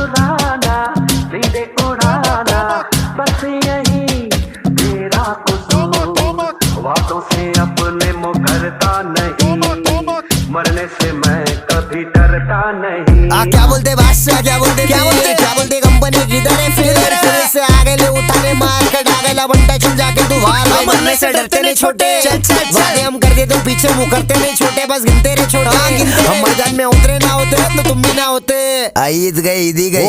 चुराना, सीधे उड़ाना, बस यही तेरा कसूर। वादों से अपने मुकरता नहीं, मरने से मैं कभी डरता नहीं। क्या बोलते बादशाह, क्या बोलते कंपनी किधर है फिर से आगे ले उठाने मार कर डागला बंटा चुन जाके तू बाहर मरने से डरते नहीं छोटे। वादे हम कर दे तो पीछे मुँह करते नहीं छोटे, बस गिनते रहे छोटे। हम मैदान में उतरे ना होते तो तुम भी ना होते। ईद गई ईदी गई।